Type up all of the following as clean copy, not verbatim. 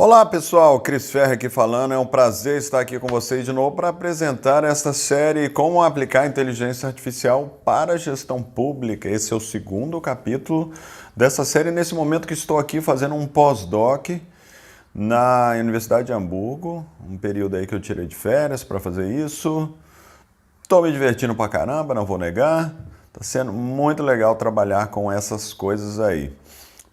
Olá pessoal, Cris Ferre aqui falando, é um prazer estar aqui com vocês de novo para apresentar esta série Como aplicar inteligência artificial para a gestão pública. Esse é o segundo capítulo dessa série, nesse momento que estou aqui fazendo um pós-doc na Universidade de Hamburgo, um período aí que eu tirei de férias para fazer isso. Estou me divertindo pra caramba, não vou negar, está sendo muito legal trabalhar com essas coisas aí.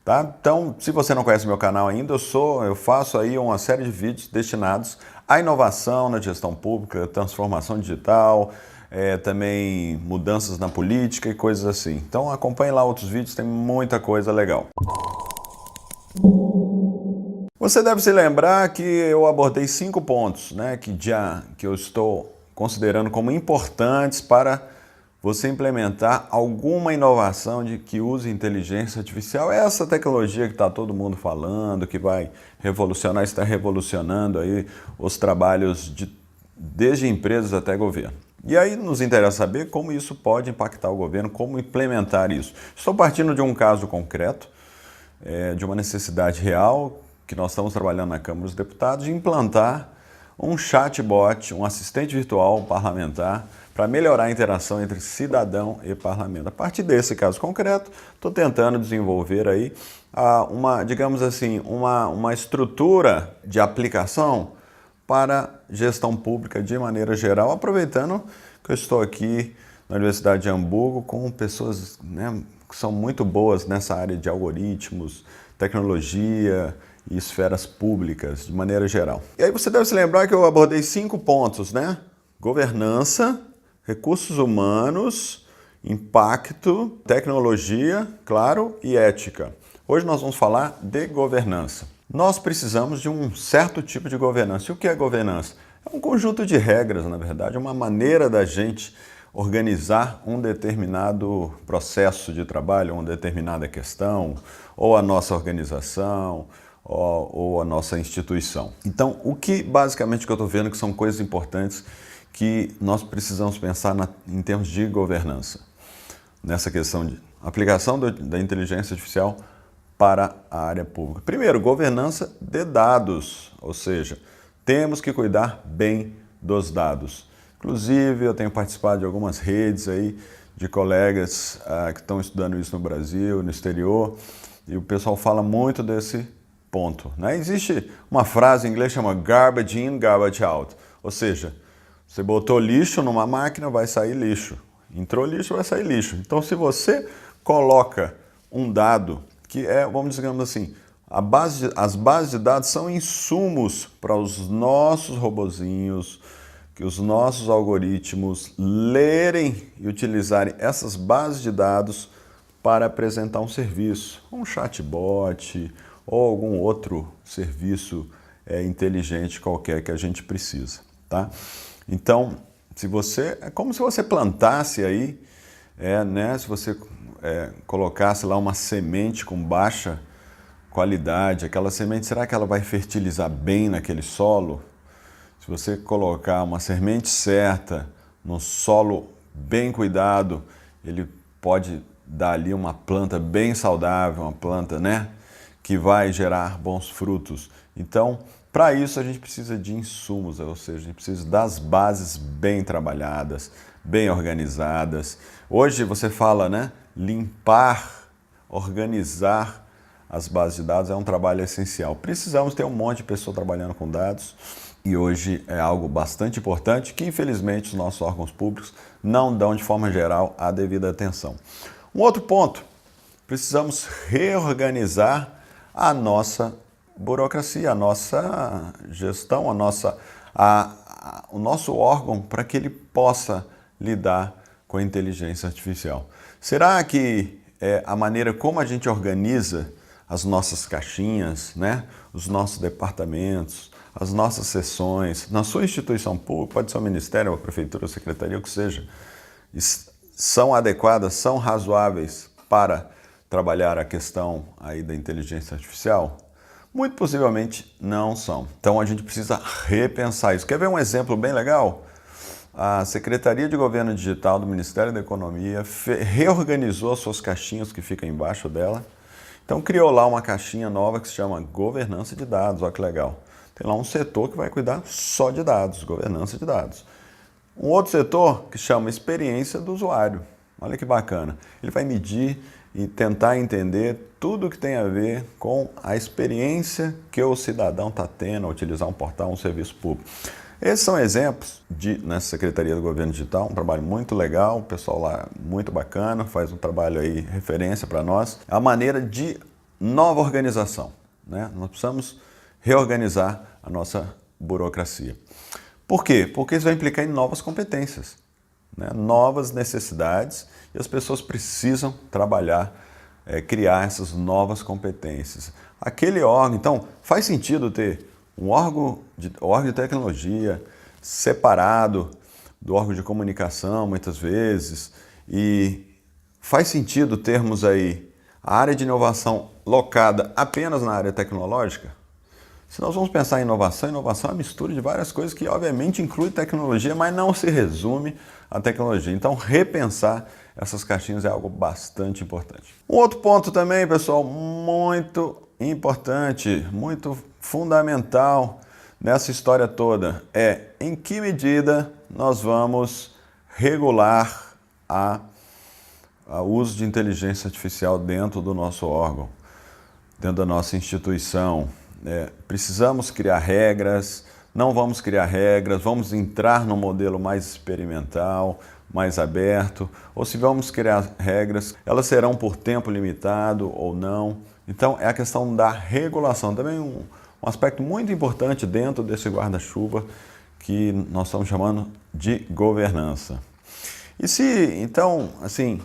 Tá? Então, se você não conhece meu canal ainda, eu faço aí uma série de vídeos destinados à inovação na gestão pública, transformação digital, também mudanças na política e coisas assim. Então acompanhe lá outros vídeos, tem muita coisa legal. Você deve se lembrar que eu abordei 5 pontos, né, que eu estou considerando como importantes para você implementar alguma inovação que use inteligência artificial. É essa tecnologia que está todo mundo falando, que vai revolucionar, está revolucionando aí os trabalhos desde empresas até governo. E aí nos interessa saber como isso pode impactar o governo, como implementar isso. Estou partindo de um caso concreto, de uma necessidade real, que nós estamos trabalhando na Câmara dos Deputados, de implantar um chatbot, um assistente virtual parlamentar, para melhorar a interação entre cidadão e parlamento. A partir desse caso concreto, estou tentando desenvolver aí digamos assim, uma estrutura de aplicação para gestão pública de maneira geral, aproveitando que eu estou aqui na Universidade de Hamburgo com pessoas, né, que são muito boas nessa área de algoritmos, tecnologia e esferas públicas de maneira geral. E aí você deve se lembrar que eu abordei 5 pontos, né? Governança, recursos humanos, impacto, tecnologia, claro, e ética. Hoje nós vamos falar de governança. Nós precisamos de um certo tipo de governança. E o que é governança? É um conjunto de regras, na verdade, uma maneira da gente organizar um determinado processo de trabalho, uma determinada questão, ou a nossa organização, ou a nossa instituição. Então, basicamente que eu estou vendo que são coisas importantes que nós precisamos pensar em termos de governança, nessa questão de aplicação da inteligência artificial para a área pública. Primeiro, governança de dados, ou seja, temos que cuidar bem dos dados. Inclusive, eu tenho participado de algumas redes aí de colegas que estão estudando isso no Brasil, no exterior, e o pessoal fala muito desse ponto, né? Existe uma frase em inglês que chama garbage in, garbage out, ou seja, você botou lixo numa máquina, vai sair lixo. Entrou lixo, vai sair lixo. Então, se você coloca um dado que vamos dizer assim, as bases de dados são insumos para os nossos robozinhos, que os nossos algoritmos lerem e utilizarem essas bases de dados para apresentar um serviço, um chatbot ou algum outro serviço inteligente qualquer que a gente precisa, tá? Então, é como se você plantasse aí, né, se você colocasse lá uma semente com baixa qualidade, aquela semente, será que ela vai fertilizar bem naquele solo? Se você colocar uma semente certa no solo bem cuidado, ele pode dar ali uma planta bem saudável, uma planta, né, que vai gerar bons frutos. Então, para isso a gente precisa de insumos, ou seja, a gente precisa das bases bem trabalhadas, bem organizadas. Hoje você fala, né, limpar, organizar as bases de dados é um trabalho essencial. Precisamos ter um monte de pessoas trabalhando com dados e hoje é algo bastante importante que infelizmente os nossos órgãos públicos não dão de forma geral a devida atenção. Um outro ponto, precisamos reorganizar a nossa burocracia, a nossa gestão, o nosso órgão para que ele possa lidar com a inteligência artificial. Será que a maneira como a gente organiza as nossas caixinhas, né, os nossos departamentos, as nossas seções, na sua instituição pública, pode ser o ministério, a prefeitura, a secretaria, o que seja, são adequadas, são razoáveis para trabalhar a questão aí da inteligência artificial? Muito possivelmente não são. Então a gente precisa repensar isso. Quer ver um exemplo bem legal? A Secretaria de Governo Digital do Ministério da Economia reorganizou as suas caixinhas que ficam embaixo dela Então criou lá uma caixinha nova que se chama governança de dados, olha que legal. Tem lá um setor que vai cuidar só de dados, governança de dados. Um outro setor que chama experiência do usuário. Olha que bacana. Ele vai medir e tentar entender tudo que tem a ver com a experiência que o cidadão está tendo ao utilizar um portal, um serviço público. Esses são exemplos nessa Secretaria do Governo Digital, um trabalho muito legal, o pessoal lá muito bacana, faz um trabalho aí, referência para nós. A maneira de nova organização, né? Nós precisamos reorganizar a nossa burocracia. Por quê? Porque isso vai implicar em novas competências, né? Novas necessidades, e as pessoas precisam trabalhar, criar essas novas competências. Aquele órgão, então, faz sentido ter um órgão de tecnologia separado do órgão de comunicação, muitas vezes, e faz sentido termos aí a área de inovação locada apenas na área tecnológica? Se nós vamos pensar em inovação, inovação é uma mistura de várias coisas que obviamente inclui tecnologia, mas não se resume à tecnologia. Então repensar essas caixinhas é algo bastante importante. Um outro ponto também, pessoal, muito importante, muito fundamental nessa história toda é em que medida nós vamos regular o uso de inteligência artificial dentro do nosso órgão, dentro da nossa instituição. Precisamos criar regras, não vamos criar regras, vamos entrar num modelo mais experimental, mais aberto, ou se vamos criar regras, elas serão por tempo limitado ou não. Então é a questão da regulação, também um aspecto muito importante dentro desse guarda-chuva que nós estamos chamando de governança. E se, então, assim,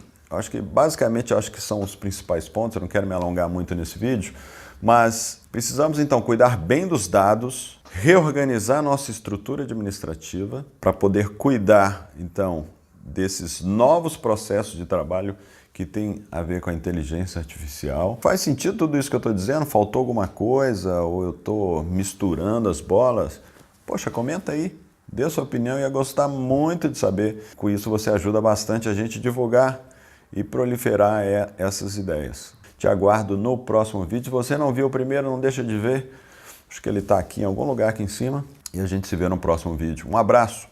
basicamente acho que são os principais pontos, eu não quero me alongar muito nesse vídeo, mas precisamos então cuidar bem dos dados, reorganizar nossa estrutura administrativa para poder cuidar então desses novos processos de trabalho que tem a ver com a inteligência artificial. Faz sentido tudo isso que eu estou dizendo? Faltou alguma coisa ou eu estou misturando as bolas? Poxa, comenta aí, dê a sua opinião, eu ia gostar muito de saber. Com isso você ajuda bastante a gente a divulgar e proliferar essas ideias. Te aguardo no próximo vídeo. Se você não viu o primeiro, não deixa de ver. Acho que ele está aqui em algum lugar aqui em cima. E a gente se vê no próximo vídeo. Um abraço!